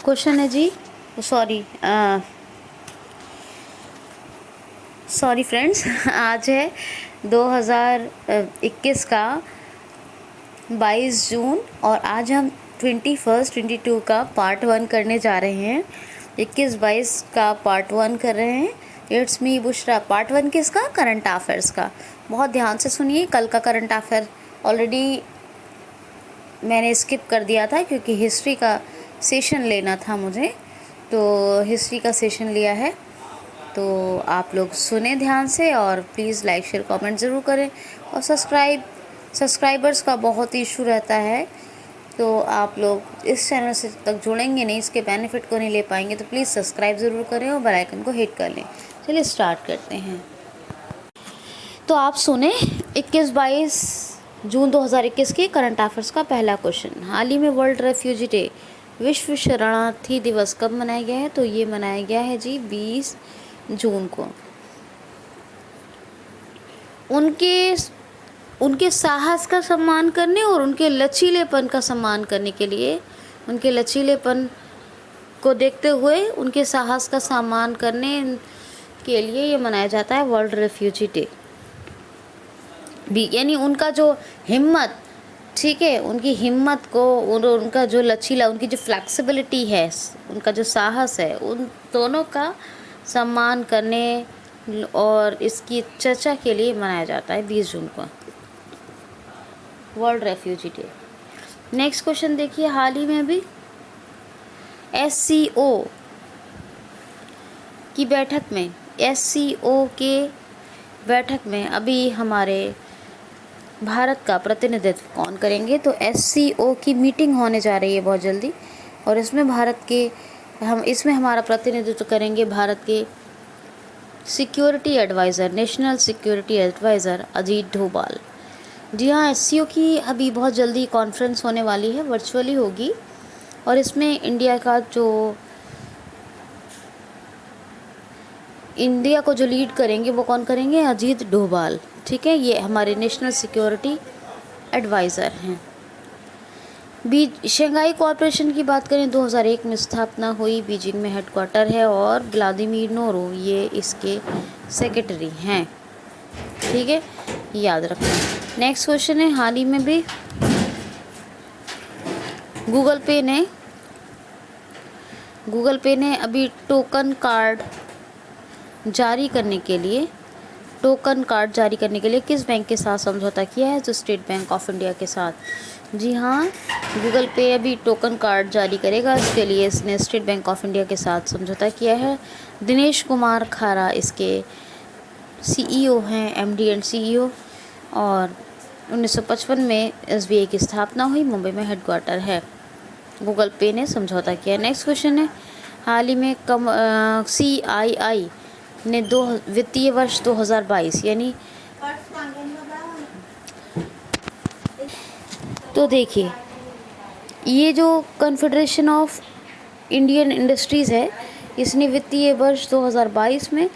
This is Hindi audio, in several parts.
क्वेश्चन है जी, सॉरी फ्रेंड्स, आज है 2021 का 22 जून और आज हम 22 का पार्ट 1 करने जा रहे हैं। 21-22 का पार्ट 1 कर रहे हैं। It's me Bushra. पार्ट 1 किसका? करंट अफेयर्स का। बहुत ध्यान से सुनिए। कल का करंट अफेयर ऑलरेडी मैंने स्किप कर दिया था क्योंकि हिस्ट्री का सेशन लेना था मुझे, तो हिस्ट्री का सेशन लिया है। तो आप लोग सुने ध्यान से और प्लीज़ लाइक शेयर कमेंट ज़रूर करें। और सब्सक्राइबर्स का बहुत इशू रहता है, तो आप लोग इस चैनल से तक जुड़ेंगे नहीं, इसके बेनिफिट को नहीं ले पाएंगे, तो प्लीज़ सब्सक्राइब ज़रूर करें और बेल आइकन को हिट कर लें। चलिए स्टार्ट करते हैं। तो आप सुने 21-22 जून 2021 के करंट अफेयर्स का पहला क्वेश्चन। हाल ही में वर्ल्ड रेफ्यूजी डे, विश्व शरणार्थी दिवस कब मनाया गया है? तो ये मनाया गया है जी 20 जून को। उनके साहस का सम्मान करने और उनके लचीलेपन का सम्मान करने के लिए, उनके लचीलेपन को देखते हुए उनके साहस का सम्मान करने के लिए ये मनाया जाता है वर्ल्ड रेफ्यूजी डे भी। यानी उनका जो हिम्मत, ठीक है, उनकी हिम्मत को, उनका जो लचीला, उनकी जो फ्लेक्सिबिलिटी है, उनका जो साहस है, उन दोनों का सम्मान करने और इसकी चर्चा के लिए मनाया जाता है 20 जून को world refugee day. Next question देखिए। हाल ही में अभी SCO की बैठक में, SCO के बैठक में अभी हमारे भारत का प्रतिनिधित्व कौन करेंगे? तो SCO की मीटिंग होने जा रही है बहुत जल्दी, और इसमें हमारा प्रतिनिधित्व करेंगे भारत के security adviser, national security adviser Ajit Doval. जी हाँ, SCO की अभी बहुत जल्दी कॉन्फ्रेंस होने वाली है, वर्चुअली होगी, और इसमें इंडिया को जो लीड करेंगे वो कौन करेंगे? अजीत डोभाल। ठीक है, ये हमारे नेशनल सिक्योरिटी एडवाइज़र हैं। शंघाई कॉरपोरेशन की बात करें, 2001 में स्थापना हुई, बीजिंग में हेडक्वार्टर है, और व्लादिमीर नोरो ये इसके सेक्रेटरी हैं। ठीक है, याद रखना। नेक्स्ट क्वेश्चन है। हाल ही में भी गूगल पे ने अभी टोकन कार्ड जारी करने के लिए किस बैंक के साथ समझौता किया है? तो स्टेट बैंक ऑफ इंडिया के साथ। जी हाँ, गूगल पे अभी टोकन कार्ड जारी करेगा, इसके लिए इसने स्टेट बैंक ऑफ इंडिया के साथ समझौता किया है। दिनेश कुमार खारा इसके CEO हैं, MD एंड CEO, और 1955 में SBI की स्थापना हुई, मुंबई में हेडक्वार्टर है। गूगल पे ने समझौता किया। नेक्स्ट क्वेश्चन है। हाल ही में CII ने वित्तीय वर्ष 2022 यानी, तो देखिए, ये जो कॉन्फेडरेशन ऑफ इंडियन इंडस्ट्रीज़ है, इसने वित्तीय वर्ष 2022 में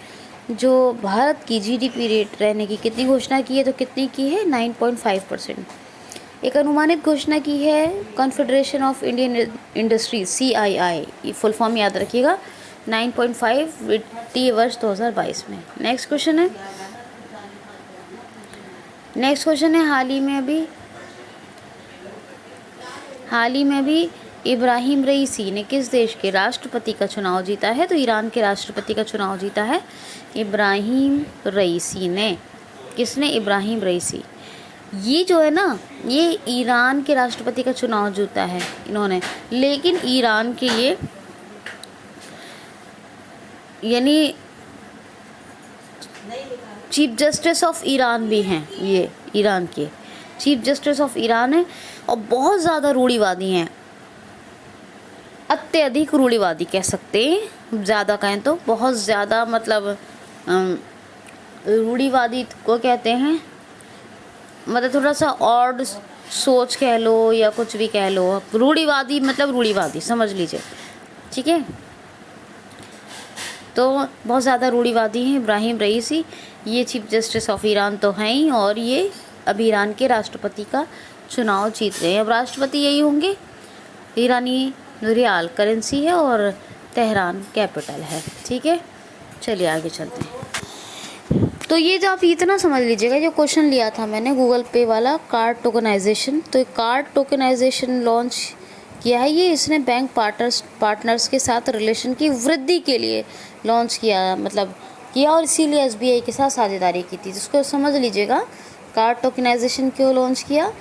जो भारत की GDP रेट रहने की कितनी घोषणा की है? तो कितनी की है? 9.5%। एक अनुमानित घोषणा की है confederation of Indian industries CII, ये फुल फॉर्म याद रखिएगा, 9.5 वित्तीय वर्ष 2022 में। नेक्स्ट क्वेश्चन है। हाल ही में भी इब्राहिम रईसी ने किस देश के राष्ट्रपति का चुनाव जीता है? तो ईरान के राष्ट्रपति का चुनाव जीता है इब्राहिम रईसी ने। किसने? इब्राहिम रईसी। ये जो है ना, ये ईरान के राष्ट्रपति का चुनाव जीता है इन्होंने, लेकिन ईरान के ये यानी चीफ जस्टिस ऑफ ईरान भी हैं। ये ईरान के चीफ जस्टिस ऑफ ईरान है, और बहुत ज़्यादा रूढ़िवादी हैं, अत्यधिक रूढ़िवादी कह सकते हैं, ज़्यादा कहें तो बहुत ज़्यादा, मतलब रूढ़िवादी को कहते हैं, मतलब थोड़ा सा ऑड सोच कह लो या कुछ भी कह लो, रूढ़िवादी मतलब रूढ़िवादी समझ लीजिए। ठीक है, तो बहुत ज़्यादा रूढ़िवादी हैं इब्राहिम रईसी। ये चीफ जस्टिस ऑफ ईरान तो हैं ही, और ये अभी ईरान के राष्ट्रपति का चुनाव जीत रहे हैं। अब राष्ट्रपति यही होंगे ईरानी रियाल करेंसी है और तेहरान कैपिटल है। ठीक है, चलिए आगे चलते हैं। तो ये जो आप इतना समझ लीजिएगा, जो क्वेश्चन लिया था मैंने गूगल पे वाला कार्ड टोकनाइजेशन, तो कार्ड टोकनाइजेशन लॉन्च किया है ये इसने बैंक पार्टनर्स के साथ रिलेशन की वृद्धि के लिए लॉन्च किया, मतलब किया, और इसीलिए एसबीआई के साथ साझेदारी की थी। जिसको समझ लीजिएगा, कार्ड टोकनाइजेशन क्यों लॉन्च किया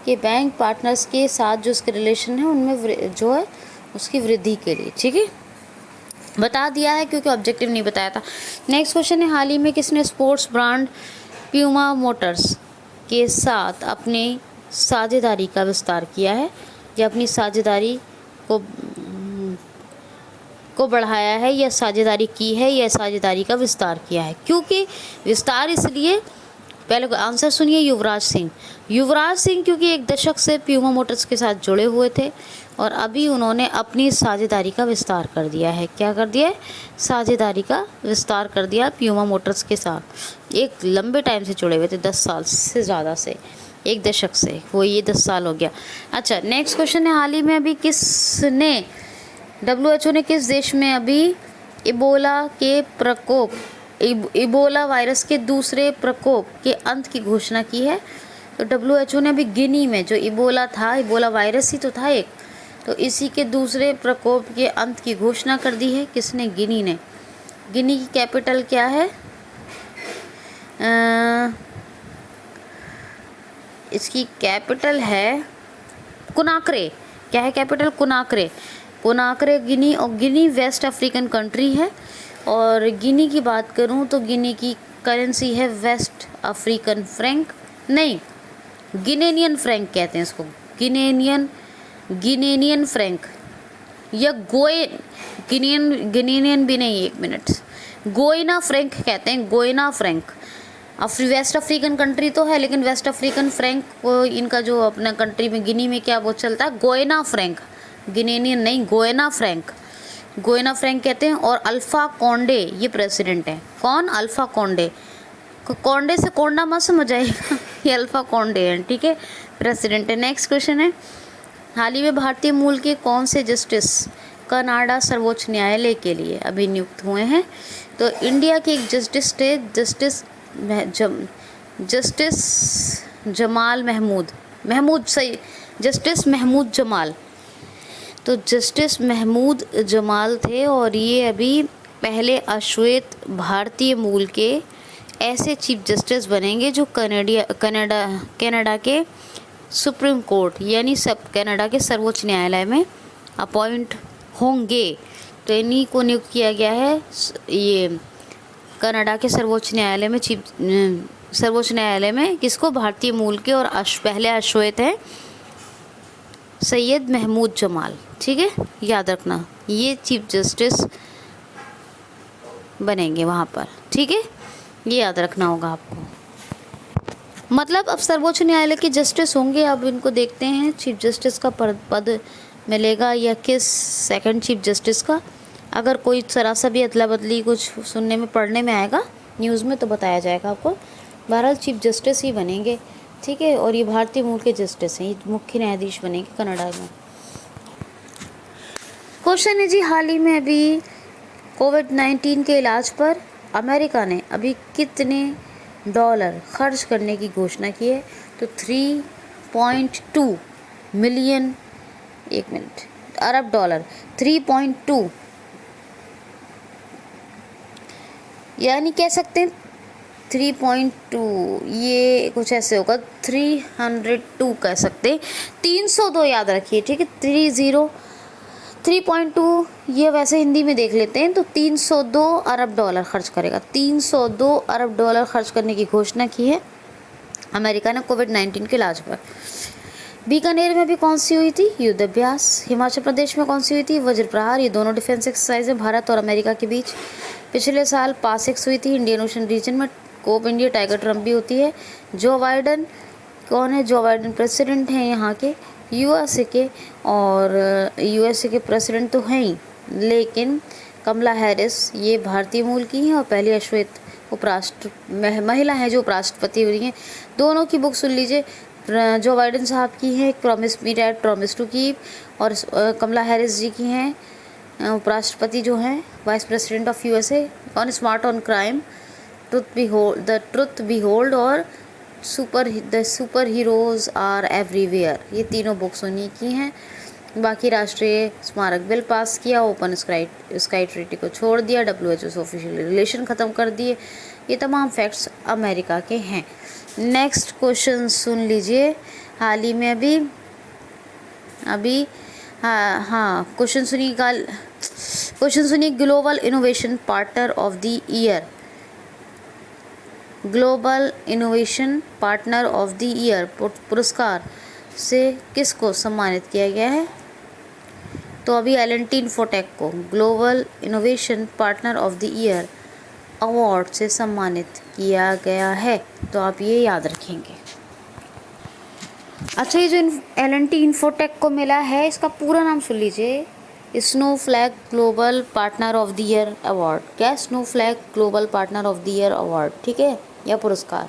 कि बैंक पार्टनर्स के साथ जो उसके रिलेशन है उनमें जो है उसकी वृद्धि के लिए। ठीक है, बता दिया है क्योंकि ऑब्जेक्टिव नहीं बताया था। नेक्स्ट क्वेश्चन है, हाल ही में किसने स्पोर्ट्स ब्रांड प्यूमा मोटर्स के साथ अपने साझेदारी का विस्तार किया है, या अपनी साझेदारी को बढ़ाया है, या साझेदारी की है, या साझेदारी का विस्तार किया है? क्योंकि विस्तार इसलिए, पहले आंसर सुनिए, युवराज सिंह क्योंकि एक दशक से प्यूमा मोटर्स के साथ जुड़े हुए थे और अभी उन्होंने अपनी साझेदारी का विस्तार कर दिया है। क्या कर दिया है? साझेदारी का विस्तार कर दिया प्यूमा मोटर्स के साथ। एक लंबे टाइम से जुड़े हुए थे, 10 साल से ज़्यादा से, एक दशक से, वो ये 10 साल हो गया। अच्छा, नेक्स्ट क्वेश्चन है, हाल ही में अभी किसने, WHO ने किस देश में अभी इबोला वायरस के दूसरे प्रकोप के अंत की घोषणा की है? तो WHO ने अभी गिनी में, जो इबोला वायरस ही तो था एक, तो इसी के दूसरे प्रकोप के अंत की घोषणा कर दी है। किसने? गिनी ने। गिनी की कैपिटल क्या है? इसकी कैपिटल है कुनाक्रे। क्या है कैपिटल? कुनाक्रे गिनी, और गिनी वेस्ट अफ्रीकन कंट्री है। और गिनी की बात करूं तो गिनी की करेंसी है वेस्ट अफ्रीकन फ्रैंक, नहीं, गिनेनियन फ्रैंक कहते हैं इसको, गिनेनियन फ्रैंक, या गिनेनियन भी नहीं, एक मिनट, गोइना फ्रैंक कहते हैं, गोइना फ्रैंक। वेस्ट अफ्रीकन कंट्री तो है, लेकिन वेस्ट अफ्रीकन फ्रैंक को इनका जो अपना कंट्री में गिनी में क्या वो चलता है, गोइना फ्रैंक, गिनेनियन नहीं, गोइना फ्रैंक कहते हैं। और अल्फा कोंडे ये प्रेसिडेंट है। कौन? Alpha Conde. कोंडे से कोंडा मत समझ आएगा, ये अल्फा कोंडे हैं। ठीक है, प्रेसिडेंट है। नेक्स्ट क्वेश्चन है, हाल ही में भारतीय मूल के कौन से जस्टिस कनाडा सर्वोच्च न्यायालय के लिए अभी नियुक्त हुए हैं? तो इंडिया के एक जस्टिस थे, जस्टिस महमूद जमाल। तो जस्टिस महमूद जमाल थे, और ये अभी पहले अश्वेत भारतीय मूल के ऐसे चीफ जस्टिस बनेंगे जो कनाडा के सुप्रीम कोर्ट यानी कनाडा के सर्वोच्च न्यायालय में अपॉइंट होंगे। तो इन्हीं को नियुक्त किया गया है ये कनाडा के सर्वोच्च न्यायालय में किसको? भारतीय मूल के, और पहले अश्वेत हैं सैयद महमूद जमाल। ठीक है, याद रखना, ये चीफ जस्टिस बनेंगे वहाँ पर। ठीक है, ये याद रखना होगा आपको। मतलब अब सर्वोच्च न्यायालय के जस्टिस होंगे। अब इनको देखते हैं चीफ जस्टिस का पद मिलेगा या किस सेकंड चीफ जस्टिस का। अगर कोई जरा सा भी अदला बदली कुछ सुनने में पढ़ने में आएगा न्यूज़ में तो बताया जाएगा आपको। बहरहाल चीफ जस्टिस ही बनेंगे। ठीक है, और ये भारतीय मूल के जस्टिस हैं, ये मुख्य न्यायाधीश बनेंगे कनाडा में। क्वेश्चन है जी, हाल ही में अभी कोविड-19 के इलाज पर अमेरिका ने अभी कितने डॉलर खर्च करने की घोषणा की है? तो 3.2 मिलियन, एक मिनट, अरब डॉलर, 3.2 यानी कह सकते हैं 3.2, ये कुछ ऐसे होगा, 302 कह सकते हैं, 302 याद रखिए। ठीक है, 3.2 ये वैसे हिंदी में देख लेते हैं, तो 302 अरब डॉलर खर्च करेगा। 302 अरब डॉलर खर्च करने की घोषणा की है अमेरिका ने कोविड-19 के इलाज पर। बीकानेर में भी कौन सी हुई थी? युद्ध अभ्यास। हिमाचल प्रदेश में कौन सी हुई थी? वज्र प्रहार। ये दोनों डिफेंस एक्सरसाइज है भारत और अमेरिका के बीच। पिछले साल पासिक्स हुई थी इंडियन ओशन रीजन में। कोप इंडिया टाइगर ट्रम्प भी होती है। जो बाइडन कौन है? जो बाइडन प्रेसिडेंट हैं यहाँ के यूएसए के, और यूएसए के प्रेसिडेंट तो हैं ही, लेकिन कमला हैरिस ये भारतीय मूल की हैं और पहली अश्वेत महिला हैं जो उपराष्ट्रपति हुई हैं। दोनों की बुक सुन लीजिए, जो बाइडेन साहब की है promise me dad promise to keep, और कमला हैरिस जी की हैं उपराष्ट्रपति जो हैं vice president of USA, on smart on crime, truth be hold और the super heroes are everywhere. ये तीनों बुक्स उन्हीं की हैं। बाकी राष्ट्रीय स्मारक बिल पास किया, ओपन स्काई ट्रीटी को छोड़ दिया, WHO से ऑफिशियल रिलेशन ख़त्म कर दिए। ये तमाम फैक्ट्स अमेरिका के हैं। नेक्स्ट क्वेश्चन सुन लीजिए। हाल ही में अभी क्वेश्चन सुनिए। Global innovation partner of the year, global innovation partner of the year पुरस्कार से किसको सम्मानित किया गया है? तो अभी एल&टी इन्फोटेक को global innovation partner of the year award से सम्मानित किया गया है। तो आप ये याद रखेंगे। अच्छा, ये जो एल&टी इन्फोटेक को मिला है, इसका पूरा नाम सुन लीजिए। Snowflake global partner of the year award. क्या? Snowflake global partner of the year award, ठीक है, या पुरस्कार।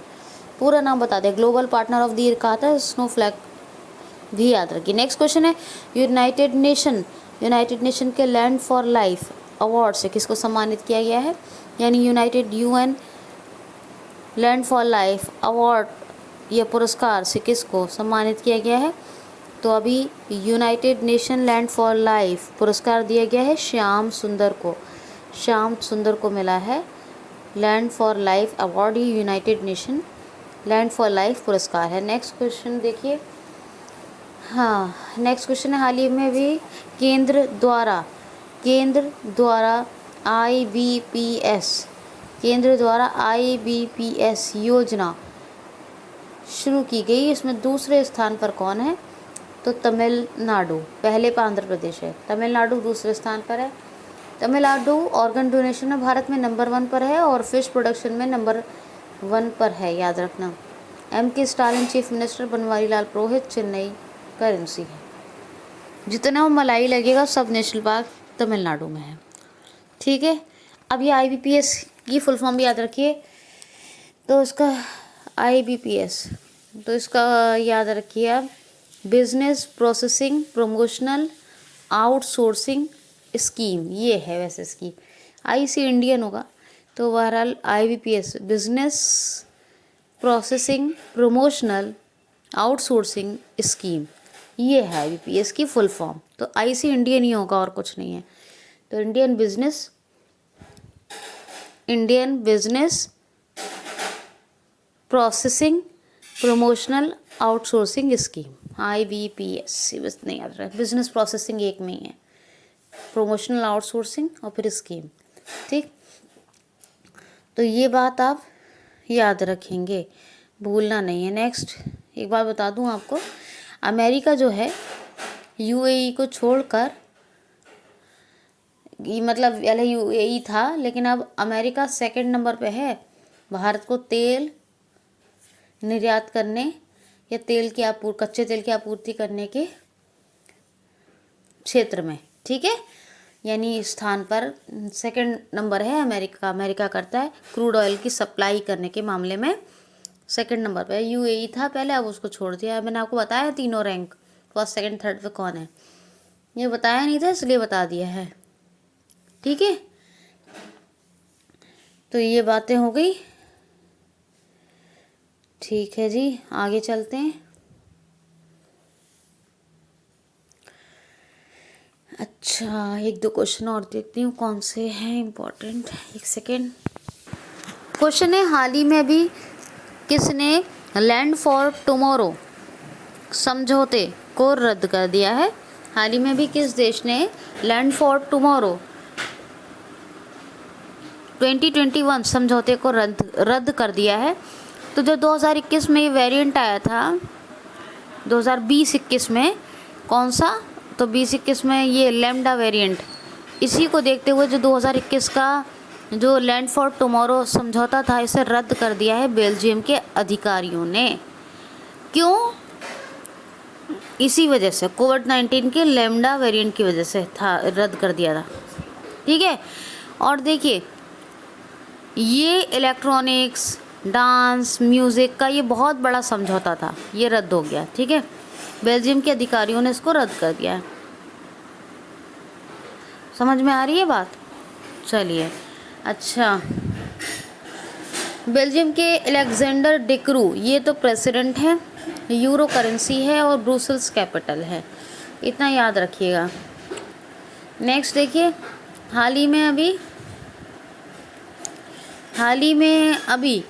पूरा नाम बता दें। Global partner of the year कहा था, स्नोफ्लैक भी याद रखिए। नेक्स्ट क्वेश्चन है, यूनाइटेड नेशन के लैंड फॉर लाइफ अवार्ड से किसको सम्मानित किया गया है? यानी UN land for life award या पुरस्कार से किसको सम्मानित किया गया है? तो अभी United nation land for life पुरस्कार दिया गया है श्याम सुंदर को। श्याम सुंदर को मिला है land for life award. He United nation land for life पुरस्कार है। नेक्स्ट क्वेश्चन देखिए। नेक्स्ट क्वेश्चन है, हाल ही में भी केंद्र द्वारा IBPS योजना शुरू की गई। इसमें दूसरे स्थान पर कौन है? तो तमिलनाडु। पहले पर आंध्र प्रदेश है, तमिलनाडु दूसरे स्थान पर है। तमिलनाडु ऑर्गन डोनेशन में भारत में नंबर 1 पर है और फिश प्रोडक्शन में नंबर 1 पर है, याद रखना। MK Stalin chief minister, Banwari Lal Purohit Chennai currency है। जितना मलाई लगेगा सब नेशनल पार्क तमिलनाडु में है, ठीक है। अब ये IBPS की फुल फॉर्म भी याद रखिए। तो इसका IBPS, तो इसका याद रखिए आप, business processing promotional outsourcing scheme, ये है वैसे इसकी। आई से इंडियन होगा, तो बहरहाल IBPS business processing promotional outsourcing scheme, ये है IBPS की फुल फॉर्म। तो आई से इंडियन ही होगा और कुछ नहीं है। तो Indian business processing promotional outsourcing scheme, IBPS, बस नहीं याद रहा। बिजनेस प्रोसेसिंग एक में ही है, प्रमोशनल आउटसोर्सिंग और फिर स्कीम, ठीक। तो ये बात आप याद रखेंगे, भूलना नहीं है। नेक्स्ट एक बात बता दूं आपको, अमेरिका जो है UAE को छोड़कर, मतलब पहले UAE था लेकिन अब अमेरिका सेकंड नंबर पे है भारत को तेल निर्यात करने या कच्चे तेल की आपूर्ति करने के क्षेत्र में, ठीक है। यानी स्थान पर सेकंड नंबर है अमेरिका करता है क्रूड ऑयल की सप्लाई करने के मामले में सेकंड नंबर पे। UAE था पहले, अब उसको छोड़ दिया। मैंने आपको बताया तीनों रैंक फर्स्ट सेकंड थर्ड पे कौन है, ये बताया नहीं था इसलिए बता दिया है, ठीक है। तो ये बातें हो गई, ठीक है जी, आगे चलते हैं। अच्छा, एक दो क्वेश्चन और देखती हूँ कौन से हैं इम्पोर्टेंट। एक सेकेंड। क्वेश्चन है, हाल ही में भी किसने लैंड फॉर टुमारो समझौते को रद्द कर दिया है? हाल ही में भी किस देश ने लैंड फॉर टुमारो 2021 समझौते को रद्द कर दिया है? तो जो 2021 में ये वेरिएंट आया था, 2020-21 में कौन सा? तो 20-21 में ये लैम्डा वेरिएंट, इसी को देखते हुए जो 2021 का जो लैंड फॉर टुमारो समझौता था, इसे रद्द कर दिया है बेल्जियम के अधिकारियों ने। क्यों? इसी वजह से, कोविड-19 के लैम्डा वेरिएंट की वजह से था, रद्द कर दिया था, ठीक है। और देखिए, ये इलेक्ट्रॉनिक्स, डांस, म्यूज़िक का ये बहुत बड़ा समझौता था, ये रद्द हो गया। ठीक है, बेल्जियम के अधिकारियों ने इसको रद्द कर दिया है। समझ में आ रही है बात? चलिए, अच्छा, बेल्जियम के अलेक्जेंडर डे क्रू, ये तो प्रेसिडेंट है, यूरो करेंसी है और ब्रुसेल्स कैपिटल है, इतना याद रखिएगा। नेक्स्ट देखिए, हाल ही में अभी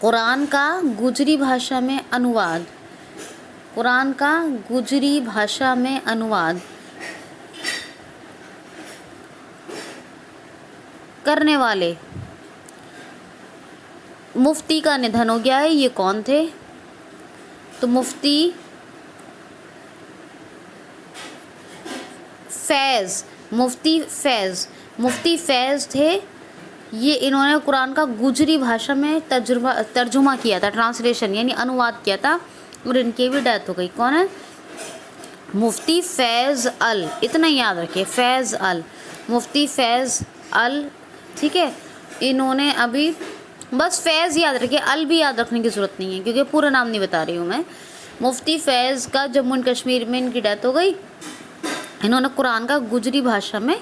कुरान का गुजरी भाषा में अनुवाद, कुरान का गुजरी भाषा में अनुवाद करने वाले मुफ्ती का निधन हो गया है। ये कौन थे? तो मुफ्ती फैज़ थे। ये इन्होंने कुरान का गुजरी भाषा में तर्जुमा किया था, ट्रांसलेशन यानी अनुवाद किया था, और इनकी भी डेथ हो गई। कौन है? मुफ्ती फ़ैज़ अल, इतना याद रखिए, फ़ैज़ अल, मुफ्ती फ़ैज़ अल। ठीक है, इन्होंने अभी बस फ़ैज़ याद रखिए, अल भी याद रखने की ज़रूरत नहीं है क्योंकि पूरा नाम नहीं बता रही हूँ मैं। मुफ्ती फ़ैज़ का जम्मू एंड कश्मीर में इनकी डेथ हो गई। इन्होंने कुरान का गुजरी भाषा में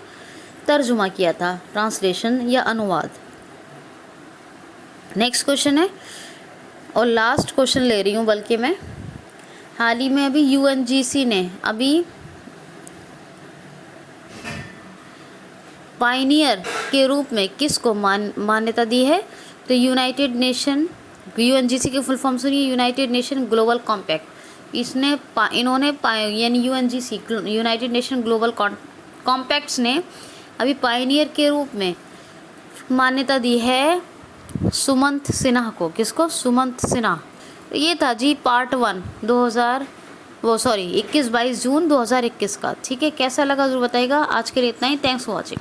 तर्जुमा किया था, ट्रांसलेशन या अनुवाद। नेक्स्ट क्वेश्चन है, और लास्ट क्वेश्चन ले रही हूँ बल्कि मैं। हाल ही में अभी UNGC ने अभी पायनियर के रूप में किसको मान्यता दी है? तो यूनाइटेड नेशन, UNGC की फुल फॉर्म सुनिए, यूनाइटेड नेशन ग्लोबल कॉम्पैक्ट। इन्होंने यानी UNGC, United nation global compacts ने अभी पायनियर के रूप में मान्यता दी है सुमंत सिन्हा को। किसको? सुमंत सिन्हा। तो ये था जी पार्ट 1 21-22 जून 2021 का। ठीक है, कैसा लगा ज़रूर बताइएगा। आज के लिए इतना ही, थैंक्स फॉर वॉचिंग।